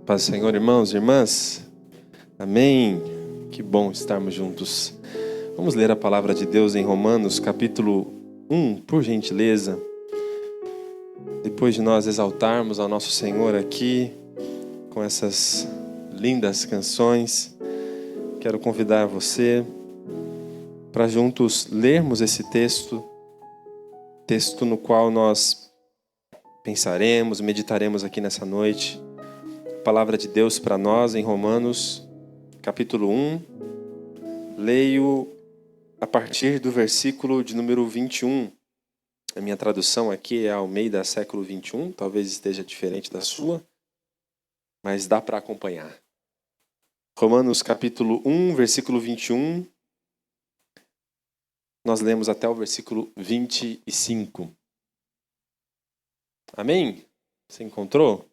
Paz do Senhor, irmãos e irmãs. Amém. Que bom estarmos juntos. Vamos ler a palavra de Deus em Romanos, capítulo 1, por gentileza. Depois de nós exaltarmos ao nosso Senhor aqui, com essas lindas canções, quero convidar você para juntos lermos esse texto no qual nós pensaremos, meditaremos aqui nessa noite. Palavra de Deus para nós em Romanos, capítulo 1. Leio a partir do versículo de número 21. A minha tradução aqui é Almeida século 21, talvez esteja diferente da sua, mas dá para acompanhar. Romanos capítulo 1, versículo 21. Nós lemos até o versículo 25. Amém? Você encontrou?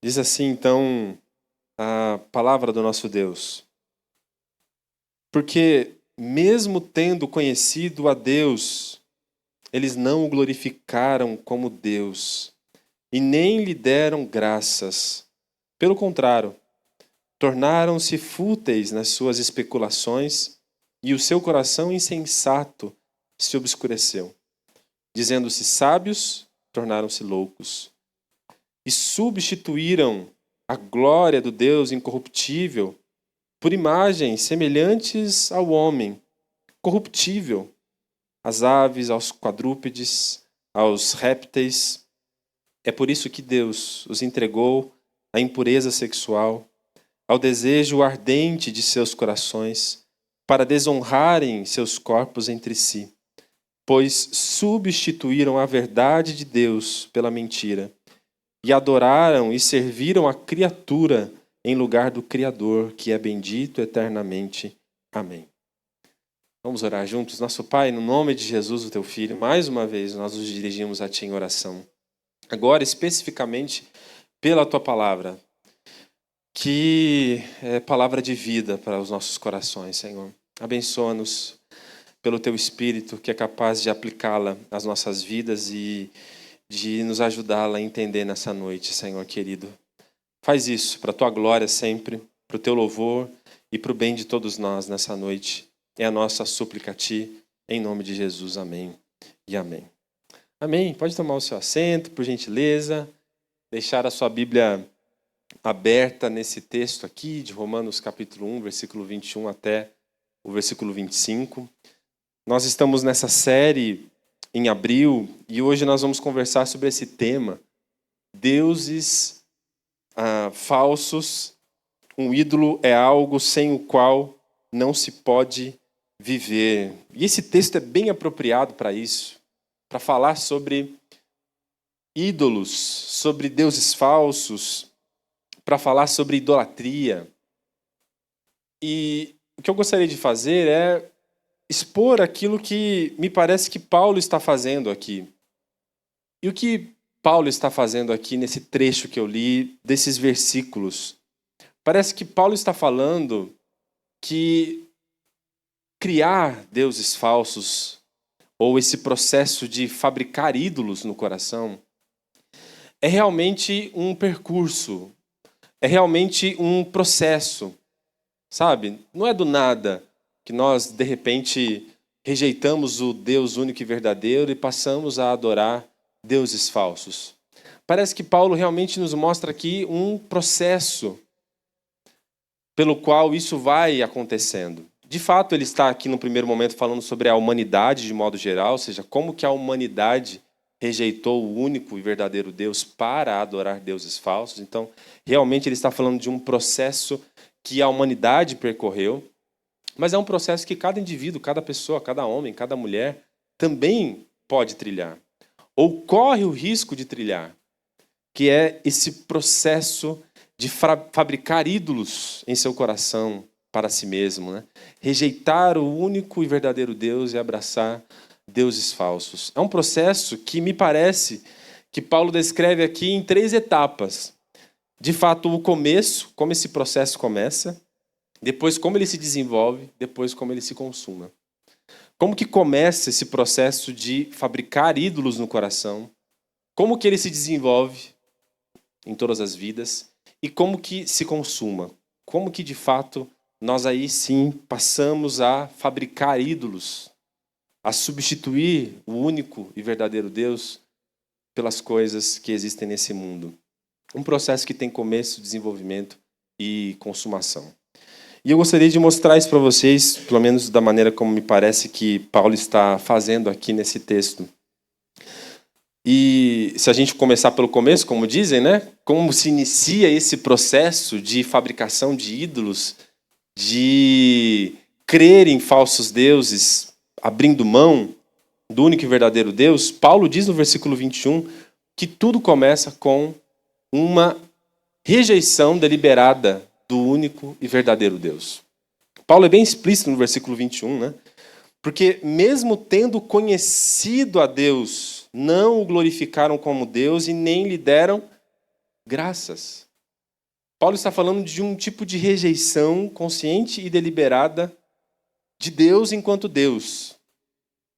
Diz assim, então, a palavra do nosso Deus. Porque, mesmo tendo conhecido a Deus, eles não o glorificaram como Deus e nem lhe deram graças. Pelo contrário, tornaram-se fúteis nas suas especulações e o seu coração insensato se obscureceu. Dizendo-se sábios, tornaram-se loucos. E substituíram a glória do Deus incorruptível por imagens semelhantes ao homem, corruptível, às aves, aos quadrúpedes, aos répteis. É por isso que Deus os entregou à impureza sexual, ao desejo ardente de seus corações, para desonrarem seus corpos entre si, pois substituíram a verdade de Deus pela mentira, e adoraram e serviram a criatura em lugar do Criador, que é bendito eternamente. Amém. Vamos orar juntos? Nosso Pai, no nome de Jesus, o Teu Filho, mais uma vez nós nos dirigimos a Ti em oração. Agora, especificamente, pela Tua palavra, que é palavra de vida para os nossos corações, Senhor. Abençoa-nos pelo Teu Espírito, que é capaz de aplicá-la às nossas vidas e de nos ajudá-la a entender nessa noite, Senhor querido. Faz isso para a Tua glória sempre, para o Teu louvor e para o bem de todos nós nessa noite. É a nossa súplica a Ti, em nome de Jesus. Amém e amém. Amém. Pode tomar o seu assento, por gentileza. Deixar a sua Bíblia aberta nesse texto aqui, de Romanos capítulo 1, versículo 21 até o versículo 25. Nós estamos nessa série em abril, e hoje nós vamos conversar sobre esse tema, deuses falsos. Um ídolo é algo sem o qual não se pode viver. E esse texto é bem apropriado para isso, para falar sobre ídolos, sobre deuses falsos, para falar sobre idolatria. E o que eu gostaria de fazer é expor aquilo que me parece que Paulo está fazendo aqui. E o que Paulo está fazendo aqui nesse trecho que eu li, desses versículos? Parece que Paulo está falando que criar deuses falsos, ou esse processo de fabricar ídolos no coração, é realmente um percurso, é realmente um processo, sabe? Não é do nada que nós, de repente, rejeitamos o Deus único e verdadeiro e passamos a adorar deuses falsos. Parece que Paulo realmente nos mostra aqui um processo pelo qual isso vai acontecendo. De fato, ele está aqui no primeiro momento falando sobre a humanidade de modo geral, ou seja, como que a humanidade rejeitou o único e verdadeiro Deus para adorar deuses falsos. Então, realmente ele está falando de um processo que a humanidade percorreu. Mas é um processo que cada indivíduo, cada pessoa, cada homem, cada mulher também pode trilhar. Ou corre o risco de trilhar. Que é esse processo de fabricar ídolos em seu coração para si mesmo. Né? Rejeitar o único e verdadeiro Deus e abraçar deuses falsos. É um processo que me parece que Paulo descreve aqui em 3 etapas. De fato, o começo, como esse processo começa. Depois, como ele se desenvolve. Depois, como ele se consuma. Como que começa esse processo de fabricar ídolos no coração? Como que ele se desenvolve em todas as vidas? e como que se consuma. Como que, de fato, nós aí sim passamos a fabricar ídolos, a substituir o único e verdadeiro Deus pelas coisas que existem nesse mundo. Um processo que tem começo, desenvolvimento e consumação. E eu gostaria de mostrar isso para vocês, pelo menos da maneira como me parece que Paulo está fazendo aqui nesse texto. E se a gente começar pelo começo, como dizem, né? Como se inicia esse processo de fabricação de ídolos, de crer em falsos deuses, abrindo mão do único e verdadeiro Deus, Paulo diz no versículo 21 que tudo começa com uma rejeição deliberada do único e verdadeiro Deus. Paulo é bem explícito no versículo 21, né? Porque mesmo tendo conhecido a Deus, não o glorificaram como Deus e nem lhe deram graças. Paulo está falando de um tipo de rejeição consciente e deliberada de Deus enquanto Deus.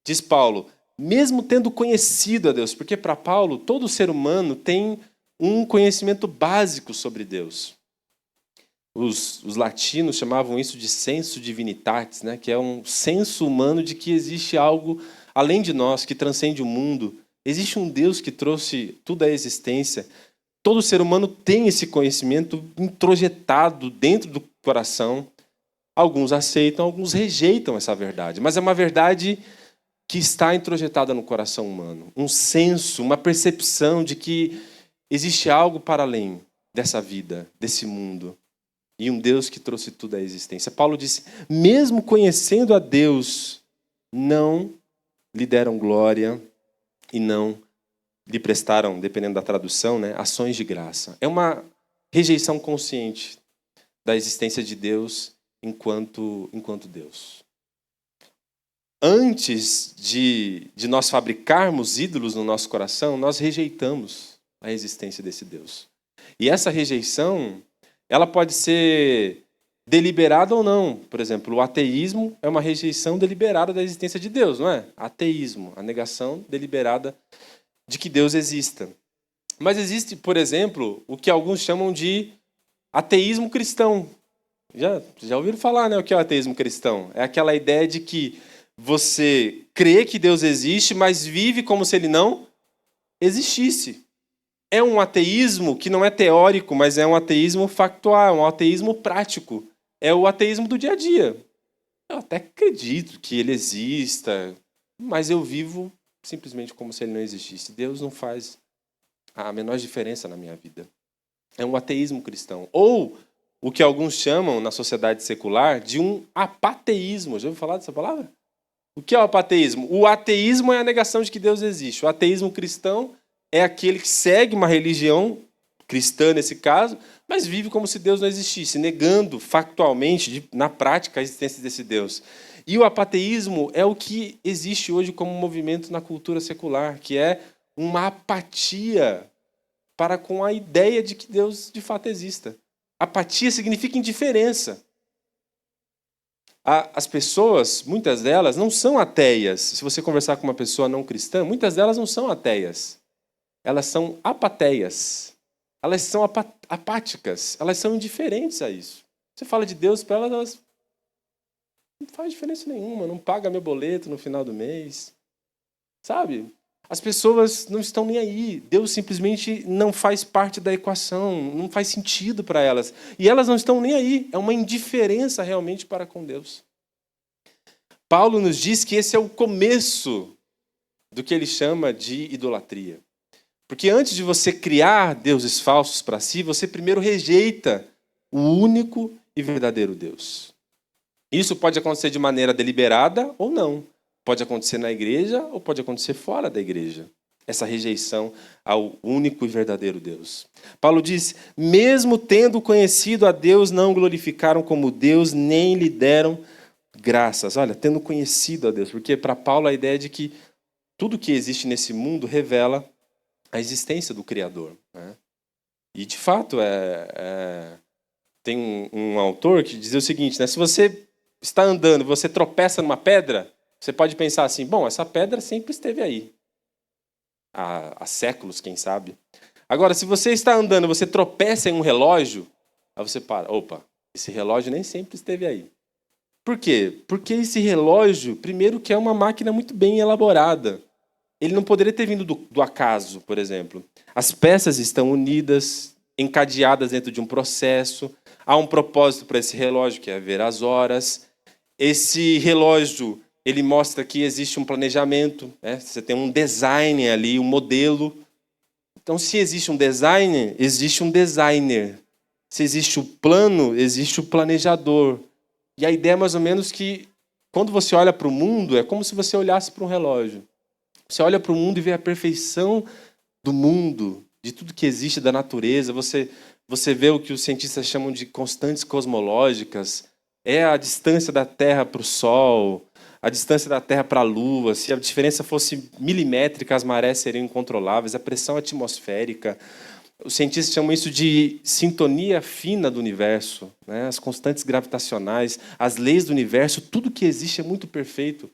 Diz Paulo, mesmo tendo conhecido a Deus, porque para Paulo todo ser humano tem um conhecimento básico sobre Deus. Os latinos chamavam isso de sensu divinitatis, né? Que é um senso humano de que existe algo além de nós, que transcende o mundo. Existe um Deus que trouxe tudo à existência. Todo ser humano tem esse conhecimento introjetado dentro do coração. Alguns aceitam, alguns rejeitam essa verdade. Mas é uma verdade que está introjetada no coração humano. Um senso, uma percepção de que existe algo para além dessa vida, desse mundo. E um Deus que trouxe tudo à existência. Paulo disse, mesmo conhecendo a Deus, não lhe deram glória e não lhe prestaram, dependendo da tradução, né, ações de graça. É uma rejeição consciente da existência de Deus enquanto Deus. Antes de nós fabricarmos ídolos no nosso coração, nós rejeitamos a existência desse Deus. E essa rejeição, ela pode ser deliberada ou não. Por exemplo, o ateísmo é uma rejeição deliberada da existência de Deus, não é? Ateísmo, a negação deliberada de que Deus exista. Mas existe, por exemplo, o que alguns chamam de ateísmo cristão. Já ouviram falar, né, o que é o ateísmo cristão? É aquela ideia de que você crê que Deus existe, mas vive como se ele não existisse. É um ateísmo que não é teórico, mas é um ateísmo factual, um ateísmo prático. É o ateísmo do dia a dia. Eu até acredito que ele exista, mas eu vivo simplesmente como se ele não existisse. Deus não faz a menor diferença na minha vida. É um ateísmo cristão. Ou o que alguns chamam na sociedade secular de um apateísmo. Já ouviu falar dessa palavra? O que é o apateísmo? O ateísmo é a negação de que Deus existe. O ateísmo cristão é aquele que segue uma religião cristã, nesse caso, mas vive como se Deus não existisse, negando factualmente, na prática, a existência desse Deus. E o apateísmo é o que existe hoje como movimento na cultura secular, que é uma apatia para com a ideia de que Deus de fato exista. Apatia significa indiferença. As pessoas, muitas delas, não são ateias. Se você conversar com uma pessoa não cristã, muitas delas não são ateias. Elas são apateias. Elas são apáticas. Elas são indiferentes a isso. Você fala de Deus para elas não faz diferença nenhuma. Não paga meu boleto no final do mês. Sabe? As pessoas não estão nem aí. Deus simplesmente não faz parte da equação. Não faz sentido para elas. E elas não estão nem aí. É uma indiferença realmente para com Deus. Paulo nos diz que esse é o começo do que ele chama de idolatria. Porque antes de você criar deuses falsos para si, você primeiro rejeita o único e verdadeiro Deus. Isso pode acontecer de maneira deliberada ou não. Pode acontecer na igreja ou pode acontecer fora da igreja. Essa rejeição ao único e verdadeiro Deus. Paulo diz, mesmo tendo conhecido a Deus, não o glorificaram como Deus, nem lhe deram graças. Olha, tendo conhecido a Deus. Porque para Paulo a ideia é de que tudo que existe nesse mundo revela a existência do Criador. Né? E, de fato, tem um autor que dizia o seguinte, né? Se você está andando e você tropeça numa pedra, você pode pensar assim, bom, essa pedra sempre esteve aí. Há séculos, quem sabe. Agora, se você está andando, você tropeça em um relógio, aí você para, opa, esse relógio nem sempre esteve aí. Por quê? Porque esse relógio, primeiro que é uma máquina muito bem elaborada. Ele não poderia ter vindo do acaso, por exemplo. As peças estão unidas, encadeadas dentro de um processo. Há um propósito para esse relógio, que é ver as horas. Esse relógio, ele mostra que existe um planejamento, né? Você tem um design ali, um modelo. Então, se existe um design, existe um designer. Se existe o plano, existe o planejador. E a ideia é mais ou menos que, quando você olha para o mundo, é como se você olhasse para um relógio. Você olha para o mundo e vê a perfeição do mundo, de tudo que existe, da natureza. Você vê o que os cientistas chamam de constantes cosmológicas. É a distância da Terra para o Sol, a distância da Terra para a Lua. Se a diferença fosse milimétrica, as marés seriam incontroláveis. A pressão atmosférica. Os cientistas chamam isso de sintonia fina do universo, né? As constantes gravitacionais, as leis do universo, tudo que existe é muito perfeito.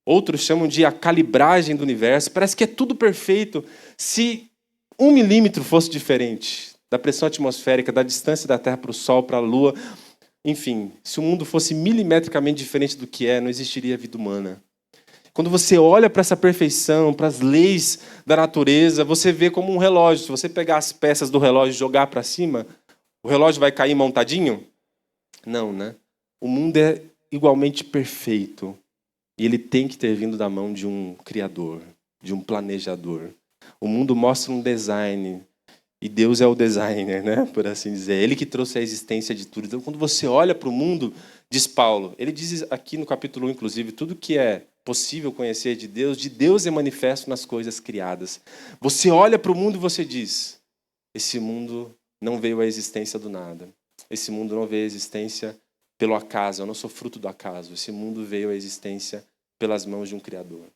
Outros chamam de a calibragem do universo. Parece que é tudo perfeito. Se 1 milímetro fosse diferente da pressão atmosférica, da distância da Terra para o Sol, para a Lua, enfim, se o mundo fosse milimetricamente diferente do que é, não existiria vida humana. Quando você olha para essa perfeição, para as leis da natureza, você vê como um relógio. Se você pegar as peças do relógio e jogar para cima, o relógio vai cair montadinho? Não, né? O mundo é igualmente perfeito. E ele tem que ter vindo da mão de um criador, de um planejador. O mundo mostra um design. E Deus é o designer, né? Por assim dizer. Ele que trouxe a existência de tudo. Então, quando você olha para o mundo, diz Paulo, ele diz aqui no capítulo 1, inclusive, tudo que é possível conhecer de Deus é manifesto nas coisas criadas. Você olha para o mundo e você diz, esse mundo não veio à existência do nada. Esse mundo não veio à existência pelo acaso. Eu não sou fruto do acaso. Esse mundo veio à existência pelas mãos de um Criador.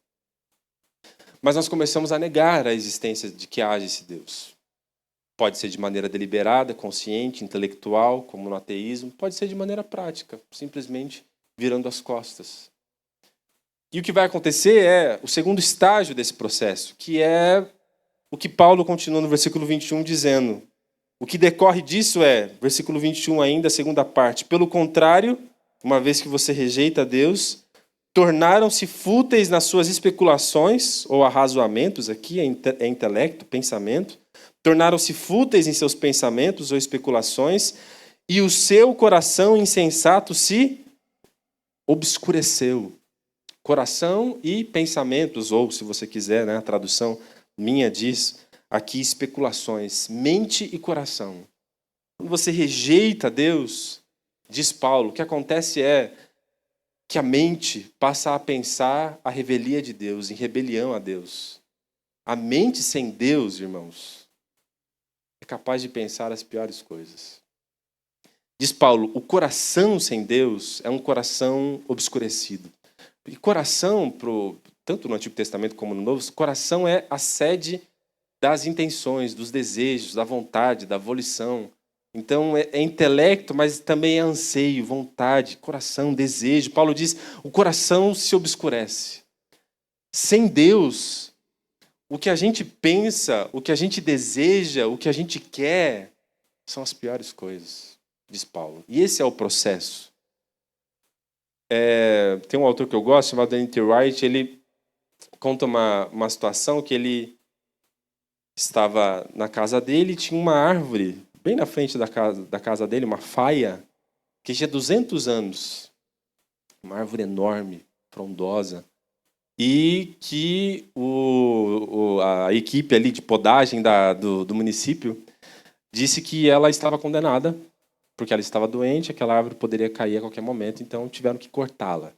Mas nós começamos a negar a existência de que haja esse Deus. Pode ser de maneira deliberada, consciente, intelectual, como no ateísmo. Pode ser de maneira prática, simplesmente virando as costas. E o que vai acontecer é o segundo estágio desse processo, que é o que Paulo continua no versículo 21 dizendo. O que decorre disso é, versículo 21 ainda, a segunda parte. Pelo contrário, uma vez que você rejeita Deus, tornaram-se fúteis nas suas especulações, ou arrazoamentos, aqui é intelecto, pensamento, tornaram-se fúteis em seus pensamentos ou especulações, e o seu coração insensato se obscureceu. Coração e pensamentos, ou se você quiser, né, a tradução minha diz aqui especulações, mente e coração. Quando você rejeita Deus, diz Paulo, o que acontece é que a mente passa a pensar a revelia de Deus, em rebelião a Deus. A mente sem Deus, irmãos, é capaz de pensar as piores coisas. Diz Paulo, o coração sem Deus é um coração obscurecido. E coração, tanto no Antigo Testamento como no Novo, coração é a sede das intenções, dos desejos, da vontade, da volição. Então é intelecto, mas também é anseio, vontade, coração, desejo. Paulo diz, o coração se obscurece. Sem Deus, o que a gente pensa, o que a gente deseja, o que a gente quer, são as piores coisas, diz Paulo. E esse é o processo. Tem um autor que eu gosto, chamado N.T. Wright, ele conta uma situação que ele estava na casa dele e tinha uma árvore bem na frente da casa dele, uma faia, que tinha 200 anos. Uma árvore enorme, frondosa. E que a equipe ali de podagem do município disse que ela estava condenada, porque ela estava doente, aquela árvore poderia cair a qualquer momento, então tiveram que cortá-la.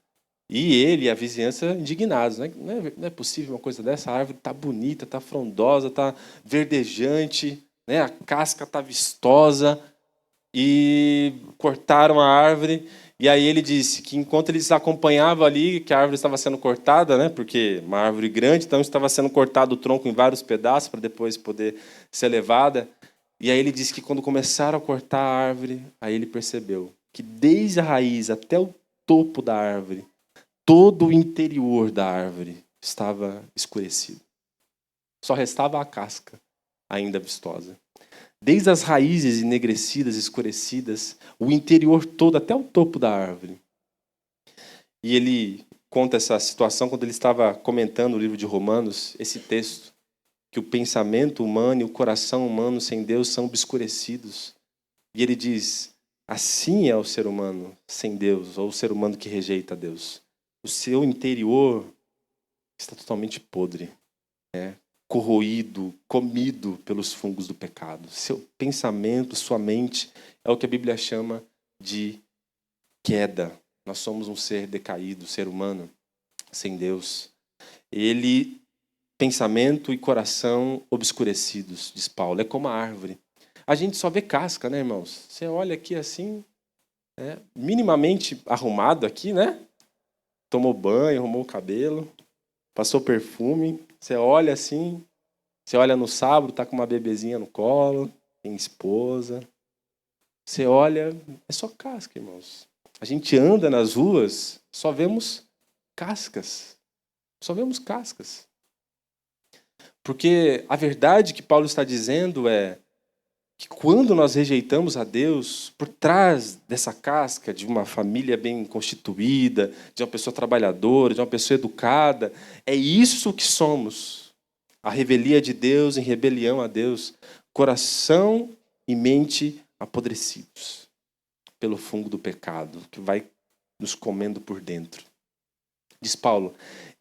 E ele e a vizinhança indignados. Né? Não é possível uma coisa dessa, a árvore está bonita, está frondosa, está verdejante, né? A casca está vistosa, e cortaram a árvore. E aí ele disse que enquanto eles acompanhavam ali, que a árvore estava sendo cortada, né? Porque uma árvore grande, então estava sendo cortado o tronco em vários pedaços para depois poder ser levada. E aí ele disse que quando começaram a cortar a árvore, aí ele percebeu que desde a raiz até o topo da árvore, todo o interior da árvore estava escurecido. Só restava a casca. ainda vistosa. Desde as raízes enegrecidas, escurecidas, o interior todo, até o topo da árvore. E ele conta essa situação quando ele estava comentando o livro de Romanos, esse texto, que o pensamento humano e o coração humano sem Deus são obscurecidos. E ele diz, assim é o ser humano sem Deus, ou o ser humano que rejeita Deus. O seu interior está totalmente podre, corroído, comido pelos fungos do pecado. Seu pensamento, sua mente, é o que a Bíblia chama de queda. Nós somos um ser decaído, ser humano, sem Deus. Pensamento e coração obscurecidos, diz Paulo, é como a árvore. A gente só vê casca, né, irmãos? Você olha aqui assim, minimamente arrumado aqui, né? Tomou banho, arrumou o cabelo, passou perfume. Você olha assim, você olha no sábado, tá com uma bebezinha no colo, tem esposa. Você olha, é só casca, irmãos. A gente anda nas ruas, só vemos cascas. Só vemos cascas. Porque a verdade que Paulo está dizendo é que quando nós rejeitamos a Deus, por trás dessa casca de uma família bem constituída, de uma pessoa trabalhadora, de uma pessoa educada, é isso que somos. A revelia de Deus em rebelião a Deus, coração e mente apodrecidos pelo fungo do pecado, que vai nos comendo por dentro. Diz Paulo,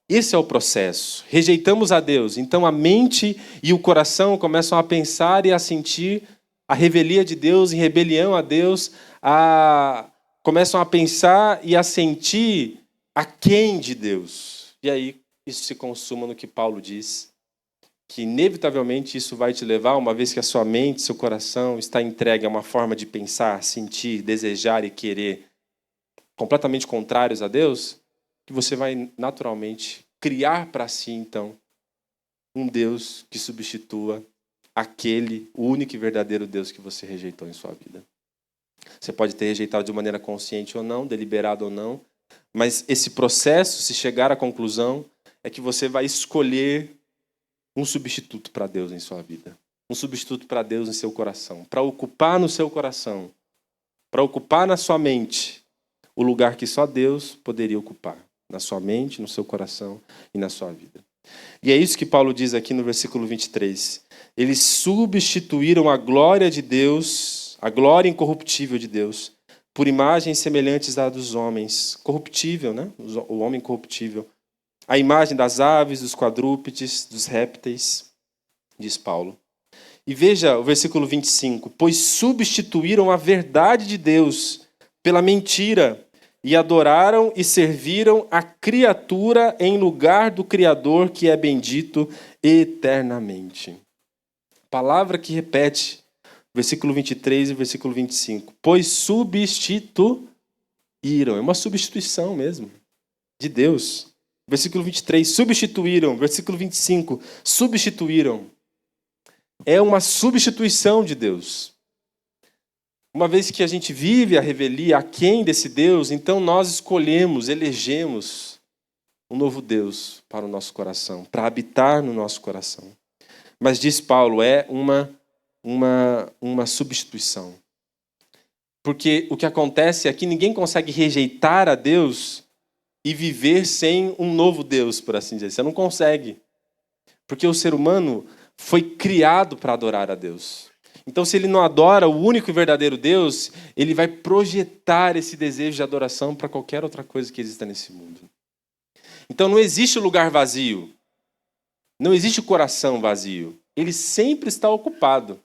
esse é o processo. Rejeitamos a Deus, então a mente e o coração começam a pensar e a sentir a revelia de Deus, em rebelião a Deus, começam a pensar e a sentir aquém de Deus. E aí isso se consuma no que Paulo diz, que inevitavelmente isso vai te levar, uma vez que a sua mente, seu coração está entregue a uma forma de pensar, sentir, desejar e querer completamente contrários a Deus, que você vai naturalmente criar para si, então, um Deus que substitua o único e verdadeiro Deus que você rejeitou em sua vida. Você pode ter rejeitado de maneira consciente ou não, deliberado ou não, mas esse processo, se chegar à conclusão, é que você vai escolher um substituto para Deus em sua vida. Um substituto para Deus em seu coração. Para ocupar no seu coração, para ocupar na sua mente, o lugar que só Deus poderia ocupar. Na sua mente, no seu coração e na sua vida. E é isso que Paulo diz aqui no versículo 23. Eles substituíram a glória de Deus, a glória incorruptível de Deus, por imagens semelhantes à dos homens. Corruptível, né? O homem corruptível. A imagem das aves, dos quadrúpedes, dos répteis, diz Paulo. E veja o versículo 25. Pois substituíram a verdade de Deus pela mentira, e adoraram e serviram a criatura em lugar do Criador, que é bendito eternamente. Palavra que repete, versículo 23 e versículo 25. Pois substituíram, é uma substituição mesmo, de Deus. Versículo 23, substituíram. Versículo 25, substituíram. É uma substituição de Deus. Uma vez que a gente vive a revelia aquém desse Deus, então nós escolhemos, elegemos um novo Deus para o nosso coração, para habitar no nosso coração. Mas diz Paulo, é uma substituição. Porque o que acontece é que ninguém consegue rejeitar a Deus e viver sem um novo Deus, por assim dizer. Você não consegue. Porque o ser humano foi criado para adorar a Deus. Então, se ele não adora o único e verdadeiro Deus, ele vai projetar esse desejo de adoração para qualquer outra coisa que exista nesse mundo. Então, não existe lugar vazio. Não existe coração vazio. Ele sempre está ocupado.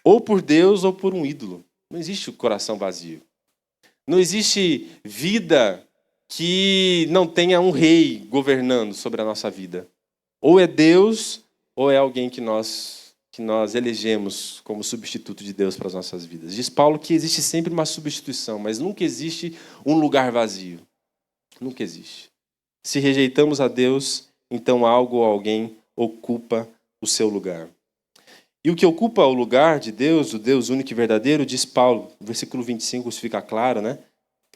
Ou por Deus ou por um ídolo. Não existe coração vazio. Não existe vida que não tenha um rei governando sobre a nossa vida. Ou é Deus, ou é alguém que nós elegemos como substituto de Deus para as nossas vidas. Diz Paulo que existe sempre uma substituição, mas nunca existe um lugar vazio. Nunca existe. Se rejeitamos a Deus, então algo ou alguém ocupa o seu lugar. E o que ocupa o lugar de Deus, o Deus único e verdadeiro, diz Paulo, no versículo 25, isso fica claro, né?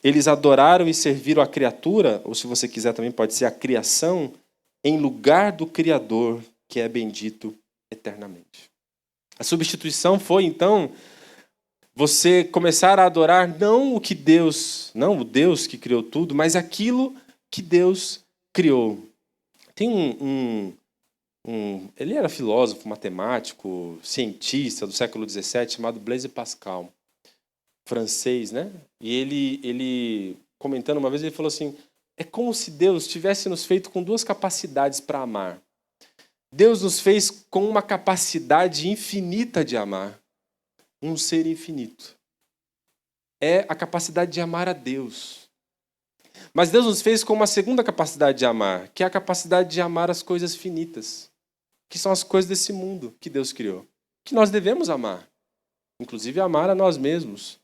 Eles adoraram e serviram a criatura, ou se você quiser também pode ser a criação, em lugar do Criador, que é bendito eternamente. A substituição foi, então, você começar a adorar não o Deus que criou tudo, mas aquilo que Deus criou. Tem ele era filósofo, matemático, cientista do século XVII, chamado Blaise Pascal, francês, né? E ele comentando uma vez, ele falou assim, é como se Deus tivesse nos feito com duas capacidades para amar. Deus nos fez com uma capacidade infinita de amar. Um ser infinito. É a capacidade de amar a Deus. Mas Deus nos fez com uma segunda capacidade de amar, que é a capacidade de amar as coisas finitas, que são as coisas desse mundo que Deus criou, que nós devemos amar. Inclusive amar a nós mesmos,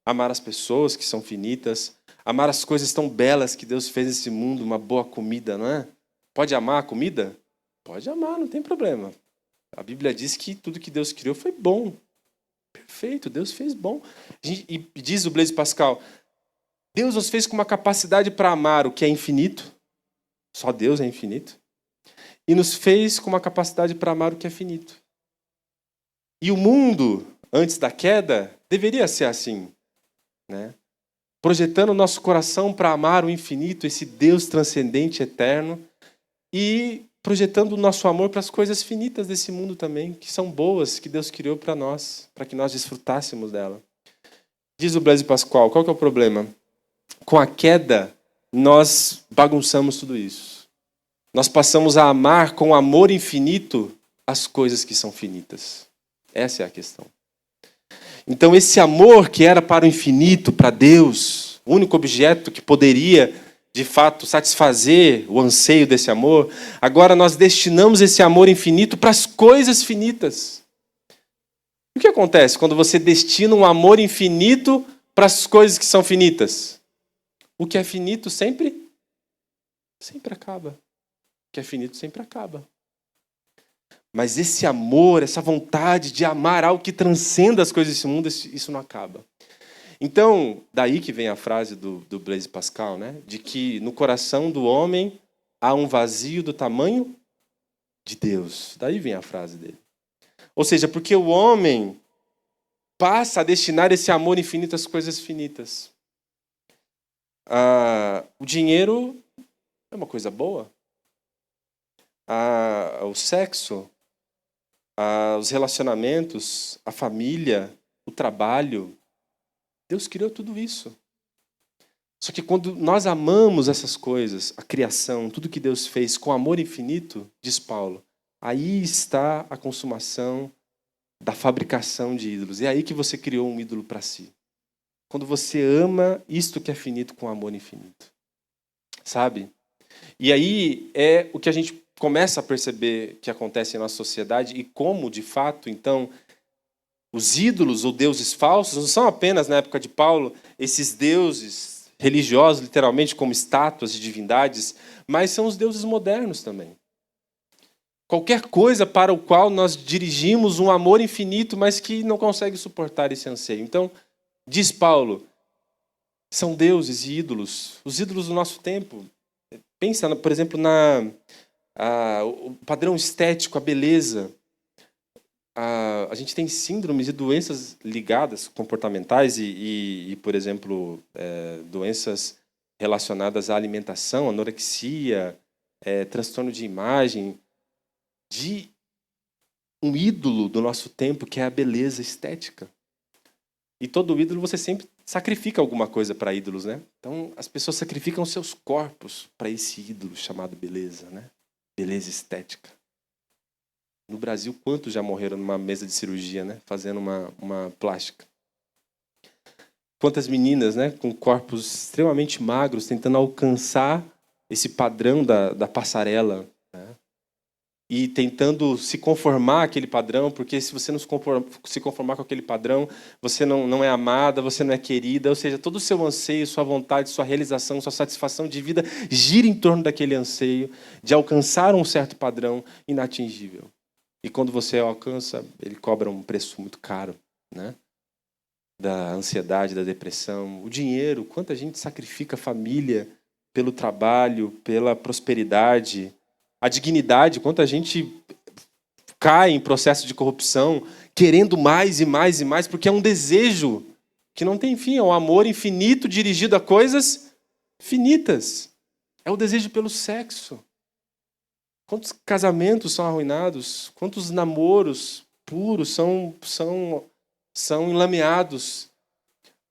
amar as pessoas que são finitas, amar as coisas tão belas que Deus fez nesse mundo, uma boa comida, não é? Pode amar a comida? Pode amar, não tem problema. A Bíblia diz que tudo que Deus criou foi bom. Perfeito, Deus fez bom. E diz o Blaise Pascal, Deus nos fez com uma capacidade para amar o que é infinito, só Deus é infinito, e nos fez com uma capacidade para amar o que é finito. E o mundo, antes da queda, deveria ser assim, né? Projetando o nosso coração para amar o infinito, esse Deus transcendente, eterno, e projetando o nosso amor para as coisas finitas desse mundo também, que são boas, que Deus criou para nós, para que nós desfrutássemos dela. Diz o Blaise Pascal, qual que é o problema? Com a queda, nós bagunçamos tudo isso. Nós passamos a amar com amor infinito as coisas que são finitas. Essa é a questão. Então, esse amor que era para o infinito, para Deus, o único objeto que poderia, de fato, satisfazer o anseio desse amor, agora nós destinamos esse amor infinito para as coisas finitas. E o que acontece quando você destina um amor infinito para as coisas que são finitas? O que é finito sempre acaba. O que é finito sempre acaba. Mas esse amor, essa vontade de amar algo que transcenda as coisas desse mundo, isso não acaba. Então, daí que vem a frase do Blaise Pascal, né? De que no coração do homem há um vazio do tamanho de Deus. Daí vem a frase dele. Ou seja, porque o homem passa a destinar esse amor infinito às coisas finitas. O dinheiro é uma coisa boa. O sexo, os relacionamentos, a família, o trabalho. Deus criou tudo isso. Só que quando nós amamos essas coisas, a criação, tudo que Deus fez com amor infinito, diz Paulo, aí está a consumação da fabricação de ídolos. É aí que você criou um ídolo para si. Quando você ama isto que é finito com amor infinito. Sabe? E aí é o que a gente começa a perceber que acontece em nossa sociedade e como, de fato, então, os ídolos ou deuses falsos não são apenas, na época de Paulo, esses deuses religiosos, literalmente, como estátuas de divindades, mas são os deuses modernos também. Qualquer coisa para o qual nós dirigimos um amor infinito, mas que não consegue suportar esse anseio. Então, diz Paulo, são deuses e ídolos, os ídolos do nosso tempo. Pensa, por exemplo, o padrão estético, a beleza. A gente tem síndromes e doenças ligadas, comportamentais e por exemplo, doenças relacionadas à alimentação, anorexia, transtorno de imagem, de um ídolo do nosso tempo, que é a beleza estética. E todo ídolo você sempre sacrifica alguma coisa para ídolos, né? Então, as pessoas sacrificam seus corpos para esse ídolo chamado beleza, né? Beleza estética. No Brasil, quantos já morreram numa mesa de cirurgia, né? Fazendo uma plástica? Quantas meninas, né? Com corpos extremamente magros, tentando alcançar esse padrão da passarela, né? E tentando se conformar àquele padrão, porque se você não se conformar com aquele padrão, você não é amada, você não é querida, ou seja, todo o seu anseio, sua vontade, sua realização, sua satisfação de vida gira em torno daquele anseio de alcançar um certo padrão inatingível. E quando você alcança, ele cobra um preço muito caro, né? Da ansiedade, da depressão. O dinheiro, quanta gente sacrifica a família pelo trabalho, pela prosperidade. A dignidade, quanta gente cai em processo de corrupção, querendo mais e mais e mais, porque é um desejo que não tem fim, é um amor infinito dirigido a coisas finitas. É o desejo pelo sexo. Quantos casamentos são arruinados? Quantos namoros puros são enlameados?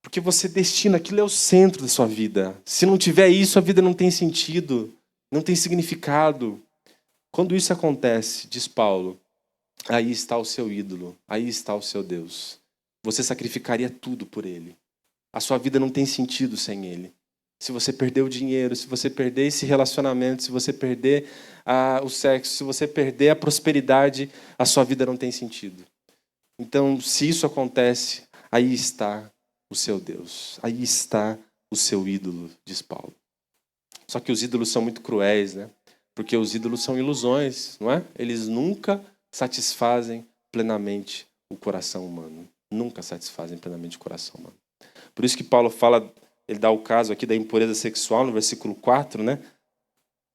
Porque você destina, aquilo é o centro da sua vida. Se não tiver isso, a vida não tem sentido, não tem significado. Quando isso acontece, diz Paulo, aí está o seu ídolo, aí está o seu Deus. Você sacrificaria tudo por ele. A sua vida não tem sentido sem ele. Se você perder o dinheiro, se você perder esse relacionamento, se você perder o sexo, se você perder a prosperidade, a sua vida não tem sentido. Então, se isso acontece, aí está o seu Deus. Aí está o seu ídolo, diz Paulo. Só que os ídolos são muito cruéis, né? Porque os ídolos são ilusões, não é? Eles nunca satisfazem plenamente o coração humano. Nunca satisfazem plenamente o coração humano. Por isso que Paulo fala, ele dá o caso aqui da impureza sexual, no versículo 4, né?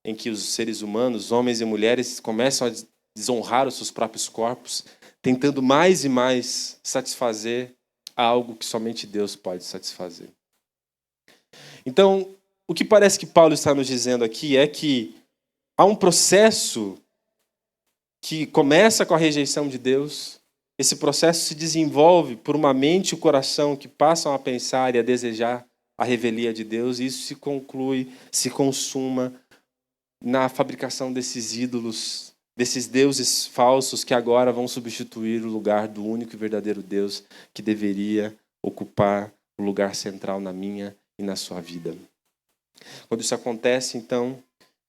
Em que os seres humanos, homens e mulheres, começam a desonrar os seus próprios corpos, tentando mais e mais satisfazer algo que somente Deus pode satisfazer. Então, o que parece que Paulo está nos dizendo aqui é que há um processo que começa com a rejeição de Deus. Esse processo se desenvolve por uma mente e o coração que passam a pensar e a desejar a revelia de Deus, e isso se conclui, se consuma na fabricação desses ídolos, desses deuses falsos que agora vão substituir o lugar do único e verdadeiro Deus que deveria ocupar o lugar central na minha e na sua vida. Quando isso acontece, então,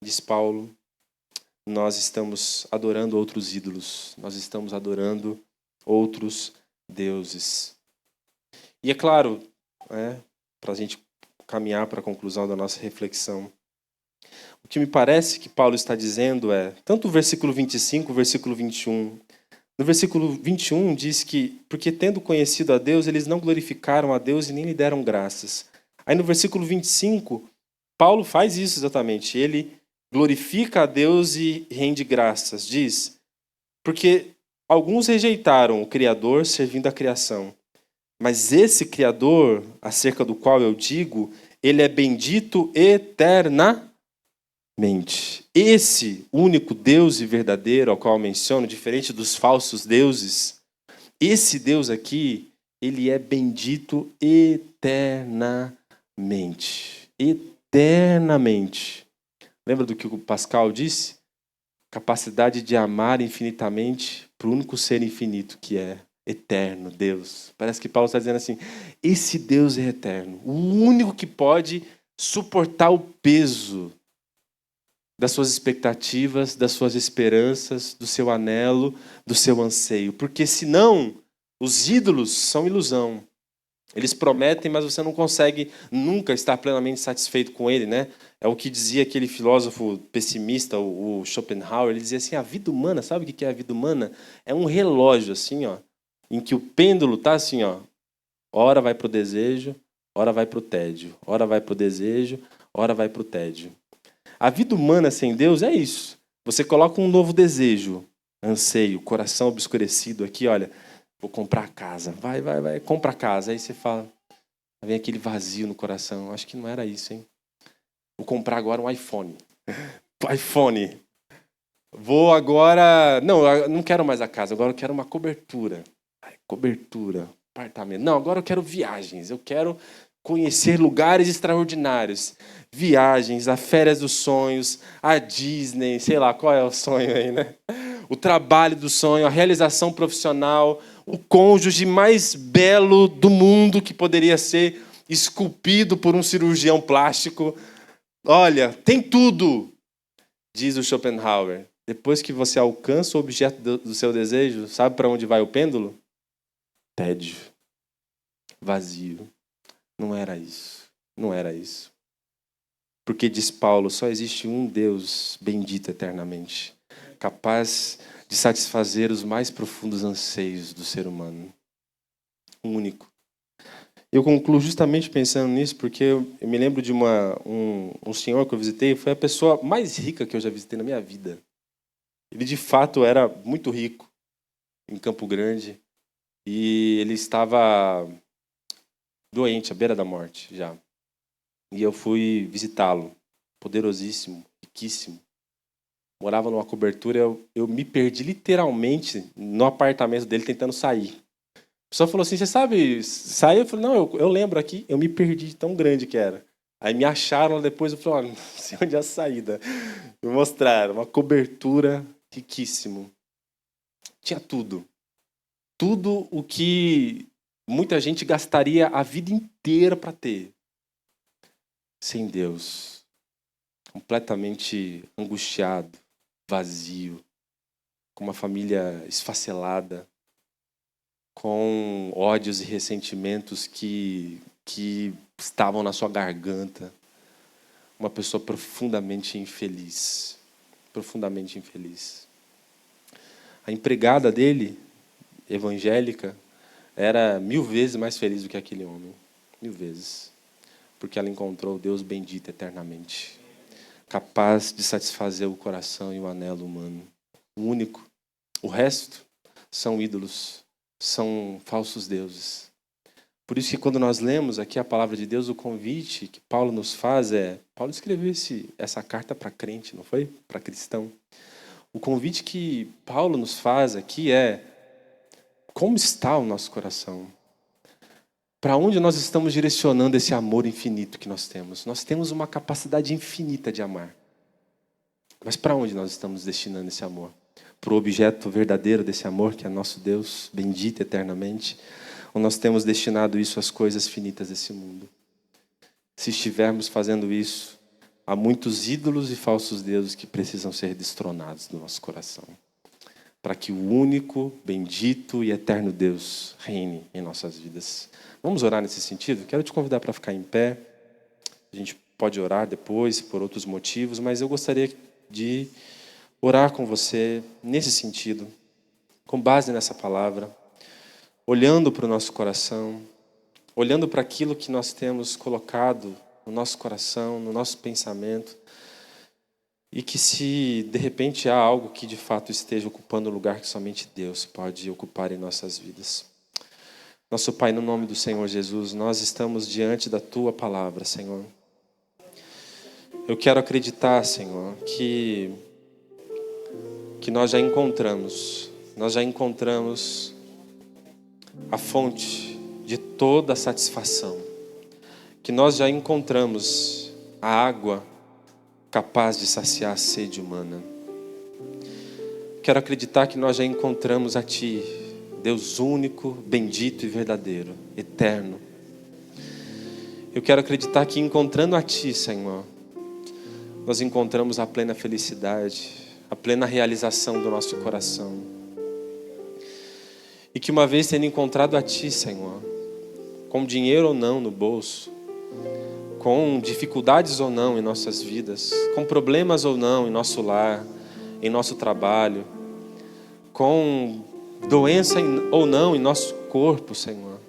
diz Paulo, nós estamos adorando outros ídolos, nós estamos adorando outros deuses. E é claro, para a gente caminhar para a conclusão da nossa reflexão, o que me parece que Paulo está dizendo é, tanto o versículo 25, o versículo 21. No versículo 21 diz que, porque tendo conhecido a Deus, eles não glorificaram a Deus e nem lhe deram graças. Aí no versículo 25, Paulo faz isso exatamente. Ele glorifica a Deus e rende graças. Diz, porque alguns rejeitaram o Criador servindo a criação. Mas esse Criador, acerca do qual eu digo, ele é bendito eternamente. Esse único Deus e verdadeiro ao qual eu menciono, diferente dos falsos deuses, esse Deus aqui, ele é bendito eternamente. Eternamente. Lembra do que o Pascal disse? Capacidade de amar infinitamente para o único ser infinito que é eterno, Deus. Parece que Paulo está dizendo assim, esse Deus é eterno, o único que pode suportar o peso das suas expectativas, das suas esperanças, do seu anelo, do seu anseio. Porque senão, os ídolos são ilusão. Eles prometem, mas você não consegue nunca estar plenamente satisfeito com ele, né? É o que dizia aquele filósofo pessimista, o Schopenhauer. Ele dizia assim, a vida humana, sabe o que é a vida humana? É um relógio, assim, ó, em que o pêndulo está assim, ó, ora vai para o desejo, ora vai para o tédio, ora vai para o desejo, ora vai para o tédio. A vida humana sem Deus é isso. Você coloca um novo desejo, anseio, coração obscurecido aqui, olha, vou comprar a casa. Vai, compra a casa. Aí você fala, vem aquele vazio no coração. Acho que não era isso, hein? Vou comprar agora um iPhone. iPhone. Vou agora... Não, eu não quero mais a casa, agora eu quero uma cobertura. Cobertura, apartamento. Não, agora eu quero viagens. Eu quero conhecer lugares extraordinários. Viagens, a férias dos sonhos, a Disney, sei lá, qual é o sonho aí, né? O trabalho do sonho, a realização profissional, o cônjuge mais belo do mundo que poderia ser esculpido por um cirurgião plástico. Olha, tem tudo, diz o Schopenhauer. Depois que você alcança o objeto do seu desejo, sabe para onde vai o pêndulo? Tédio. Vazio. Não era isso. Não era isso. Porque, diz Paulo, só existe um Deus bendito eternamente, capaz de satisfazer os mais profundos anseios do ser humano. Único. Eu concluo justamente pensando nisso, porque eu me lembro de um senhor que eu visitei, foi a pessoa mais rica que eu já visitei na minha vida. Ele, de fato, era muito rico, em Campo Grande. E ele estava doente, à beira da morte já. E eu fui visitá-lo. Poderosíssimo, riquíssimo. Morava numa cobertura, eu me perdi literalmente no apartamento dele tentando sair. A pessoa falou assim, você sabe sair? Eu falei, não, eu lembro aqui, eu me perdi de tão grande que era. Aí me acharam depois, eu falei, não sei onde é a saída. Me mostraram, uma cobertura riquíssimo. Tinha tudo. Tudo o que muita gente gastaria a vida inteira para ter. Sem Deus. Completamente angustiado, vazio. Com uma família esfacelada. Com ódios e ressentimentos que estavam na sua garganta. Uma pessoa profundamente infeliz. Profundamente infeliz. A empregada dele, evangélica, era 1000 vezes mais feliz do que aquele homem. 1000 vezes. Porque ela encontrou o Deus bendito eternamente. Capaz de satisfazer o coração e o anelo humano. O único. O resto são ídolos. São falsos deuses. Por isso que quando nós lemos aqui a palavra de Deus, o convite que Paulo nos faz é... Paulo escreveu essa carta para crente, não foi? Para cristão. O convite que Paulo nos faz aqui é... Como está o nosso coração? Para onde nós estamos direcionando esse amor infinito que nós temos? Nós temos uma capacidade infinita de amar. Mas para onde nós estamos destinando esse amor? Para o objeto verdadeiro desse amor, que é nosso Deus, bendito eternamente? Ou nós temos destinado isso às coisas finitas desse mundo? Se estivermos fazendo isso, há muitos ídolos e falsos deuses que precisam ser destronados do nosso coração. Para que o único, bendito e eterno Deus reine em nossas vidas. Vamos orar nesse sentido? Quero te convidar para ficar em pé. A gente pode orar depois, por outros motivos, mas eu gostaria de orar com você nesse sentido, com base nessa palavra, olhando para o nosso coração, olhando para aquilo que nós temos colocado no nosso coração, no nosso pensamento, e que se de repente há algo que de fato esteja ocupando o lugar que somente Deus pode ocupar em nossas vidas. Nosso Pai, no nome do Senhor Jesus, nós estamos diante da Tua palavra, Senhor. Eu quero acreditar, Senhor, que nós já encontramos a fonte de toda a satisfação, que nós já encontramos a água capaz de saciar a sede humana. Quero acreditar que nós já encontramos a Ti, Deus único, bendito e verdadeiro, eterno. Eu quero acreditar que encontrando a Ti, Senhor, nós encontramos a plena felicidade, a plena realização do nosso coração. E que uma vez tendo encontrado a Ti, Senhor, com dinheiro ou não no bolso, com dificuldades ou não em nossas vidas, com problemas ou não em nosso lar, em nosso trabalho, com doença ou não em nosso corpo, Senhor.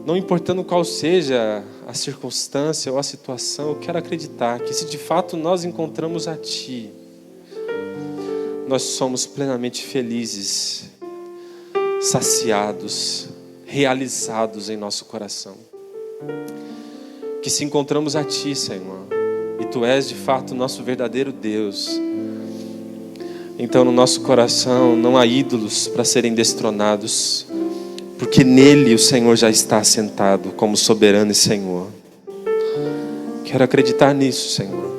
Não importando qual seja a circunstância ou a situação, eu quero acreditar que se de fato nós encontramos a Ti, nós somos plenamente felizes, saciados, realizados em nosso coração. Que se encontramos a Ti, Senhor, e Tu és de fato o nosso verdadeiro Deus, então no nosso coração não há ídolos para serem destronados, porque nele o Senhor já está assentado como soberano e Senhor. Quero acreditar nisso, Senhor.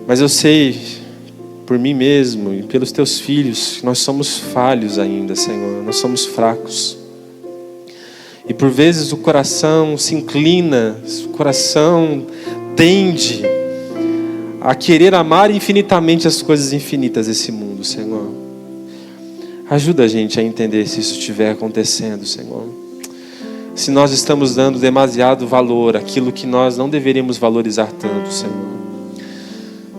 Mas eu sei, por mim mesmo e pelos Teus filhos, que nós somos falhos ainda, Senhor. Nós somos fracos. E por vezes o coração se inclina, o coração tende a querer amar infinitamente as coisas infinitas desse mundo, Senhor. Ajuda a gente a entender se isso estiver acontecendo, Senhor. Se nós estamos dando demasiado valor àquilo que nós não deveríamos valorizar tanto, Senhor.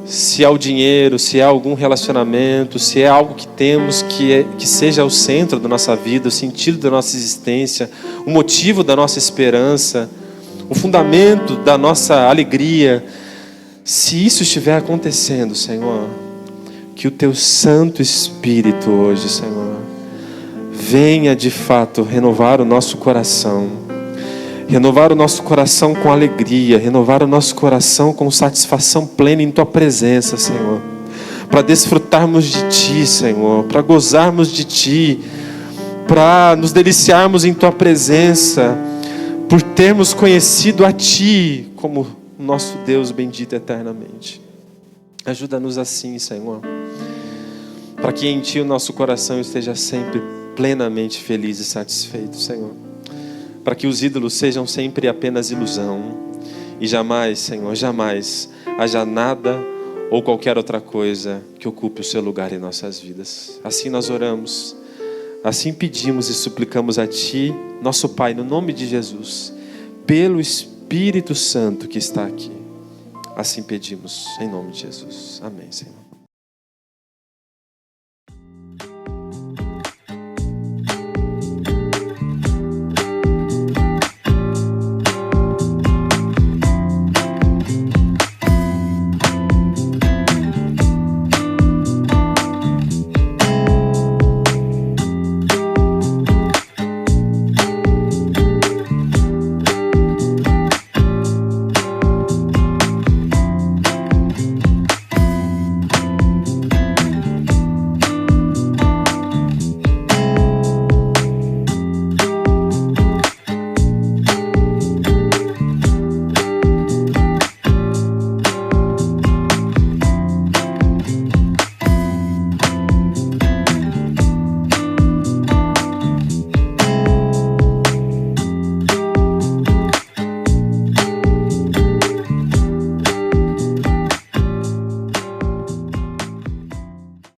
Se é o dinheiro, se é algum relacionamento, se é algo que temos que seja o centro da nossa vida, o sentido da nossa existência, o motivo da nossa esperança, o fundamento da nossa alegria. Se isso estiver acontecendo, Senhor, que o Teu Santo Espírito hoje, Senhor, venha de fato renovar o nosso coração. Renovar o nosso coração com alegria, renovar o nosso coração com satisfação plena em Tua presença, Senhor. Para desfrutarmos de Ti, Senhor, para gozarmos de Ti, para nos deliciarmos em Tua presença, por termos conhecido a Ti como nosso Deus bendito eternamente. Ajuda-nos assim, Senhor, para que em Ti o nosso coração esteja sempre plenamente feliz e satisfeito, Senhor. Para que os ídolos sejam sempre apenas ilusão e jamais, Senhor, jamais haja nada ou qualquer outra coisa que ocupe o Seu lugar em nossas vidas. Assim nós oramos, assim pedimos e suplicamos a Ti, nosso Pai, no nome de Jesus, pelo Espírito Santo que está aqui. Assim pedimos, em nome de Jesus. Amém, Senhor.